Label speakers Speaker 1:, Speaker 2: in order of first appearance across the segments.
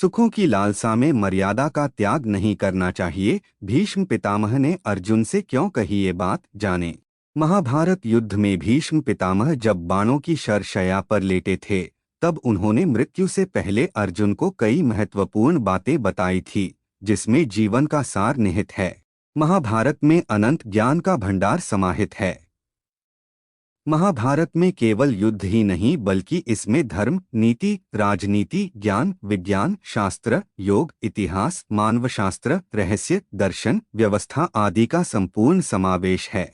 Speaker 1: सुखों की लालसा में मर्यादा का त्याग नहीं करना चाहिए। भीष्म पितामह ने अर्जुन से क्यों कही ये बात, जाने। महाभारत युद्ध में भीष्म पितामह जब बाणों की शरशय्या पर लेटे थे, तब उन्होंने मृत्यु से पहले अर्जुन को कई महत्वपूर्ण बातें बताई थी, जिसमें जीवन का सार निहित है। महाभारत में अनंत ज्ञान का भंडार समाहित है। महाभारत में केवल युद्ध ही नहीं बल्कि इसमें धर्म, नीति, राजनीति, ज्ञान, विज्ञान, शास्त्र, योग, इतिहास, मानवशास्त्र, रहस्य, दर्शन, व्यवस्था आदि का संपूर्ण समावेश है।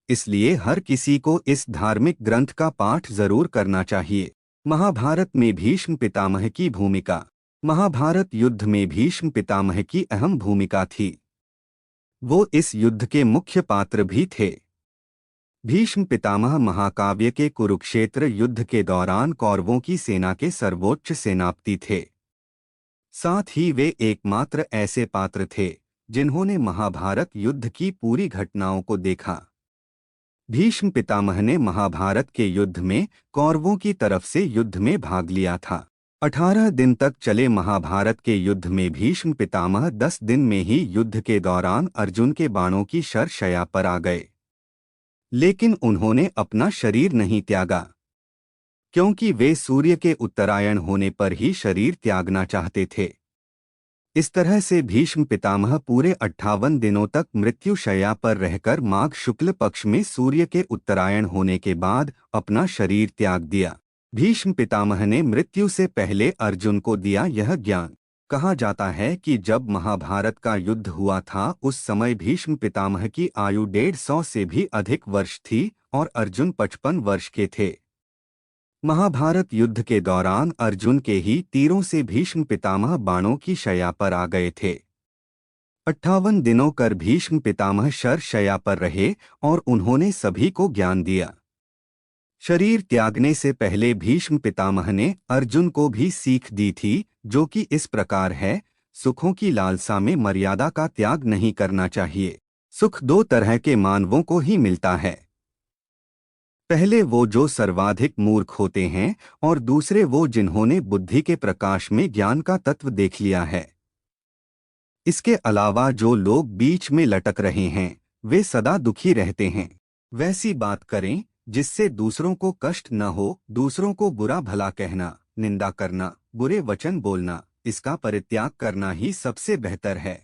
Speaker 1: इसलिए हर किसी को इस धार्मिक ग्रंथ का पाठ जरूर करना चाहिए। महाभारत में भीष्म पितामह की भूमिका। महाभारत युद्ध में भीष्म पितामह की अहम भूमिका थी। वो इस युद्ध के मुख्य पात्र भी थे। भीष्म पितामह महाकाव्य के कुरुक्षेत्र युद्ध के दौरान कौरवों की सेना के सर्वोच्च सेनापति थे। साथ ही वे एकमात्र ऐसे पात्र थे जिन्होंने महाभारत युद्ध की पूरी घटनाओं को देखा। भीष्म पितामह ने महाभारत के युद्ध में कौरवों की तरफ से युद्ध में भाग लिया था। 18 दिन तक चले महाभारत के युद्ध में भीष्म पितामह 10 दिन में ही युद्ध के दौरान अर्जुन के बाणों की शरशय्या पर आ गए। लेकिन उन्होंने अपना शरीर नहीं त्यागा, क्योंकि वे सूर्य के उत्तरायण होने पर ही शरीर त्यागना चाहते थे। इस तरह से भीष्म पितामह पूरे 58 दिनों तक मृत्युशय्या पर रहकर माघ शुक्ल पक्ष में सूर्य के उत्तरायण होने के बाद अपना शरीर त्याग दिया। भीष्म पितामह ने मृत्यु से पहले अर्जुन को दिया यह ज्ञान। कहा जाता है कि जब महाभारत का युद्ध हुआ था उस समय भीष्म पितामह की आयु 150 से भी अधिक वर्ष थी और अर्जुन 55 वर्ष के थे। महाभारत युद्ध के दौरान अर्जुन के ही तीरों से भीष्म पितामह बाणों की शय्या पर आ गए थे। 58 दिनों कर भीष्म पितामह शरशय्या पर रहे और उन्होंने सभी को ज्ञान दिया। शरीर त्यागने से पहले भीष्म पितामह ने अर्जुन को भी सीख दी थी, जो कि इस प्रकार है: सुखों की लालसा में मर्यादा का त्याग नहीं करना चाहिए। सुख दो तरह के मानवों को ही मिलता है। पहले वो जो सर्वाधिक मूर्ख होते हैं और दूसरे वो जिन्होंने बुद्धि के प्रकाश में ज्ञान का तत्व देख लिया है। इसके अलावा जो लोग बीच में लटक रहे हैं वे सदा दुखी रहते हैं। वैसी बात करें जिससे दूसरों को कष्ट न हो। दूसरों को बुरा भला कहना, निंदा करना, बुरे वचन बोलना, इसका परित्याग करना ही सबसे बेहतर है।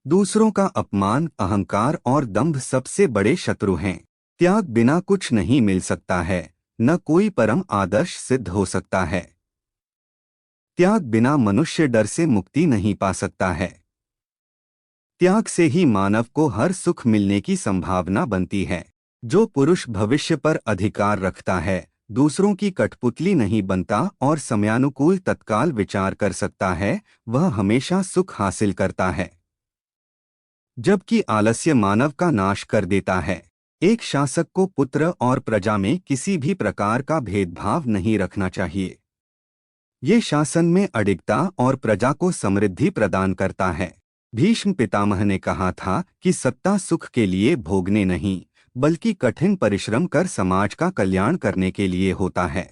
Speaker 1: दूसरों का अपमान, अहंकार और दंभ सबसे बड़े शत्रु हैं। त्याग बिना कुछ नहीं मिल सकता है, न कोई परम आदर्श सिद्ध हो सकता है। त्याग बिना मनुष्य डर से मुक्ति नहीं पा सकता है। त्याग से ही मानव को हर सुख मिलने की संभावना बनती है। जो पुरुष भविष्य पर अधिकार रखता है, दूसरों की कठपुतली नहीं बनता और समयानुकूल तत्काल विचार कर सकता है, वह हमेशा सुख हासिल करता है। जबकि आलस्य मानव का नाश कर देता है। एक शासक को पुत्र और प्रजा में किसी भी प्रकार का भेदभाव नहीं रखना चाहिए। ये शासन में अडिगता और प्रजा को समृद्धि प्रदान करता है। भीष्म पितामह ने कहा था कि सत्ता सुख के लिए भोगने नहीं, बल्कि कठिन परिश्रम कर समाज का कल्याण करने के लिए होता है।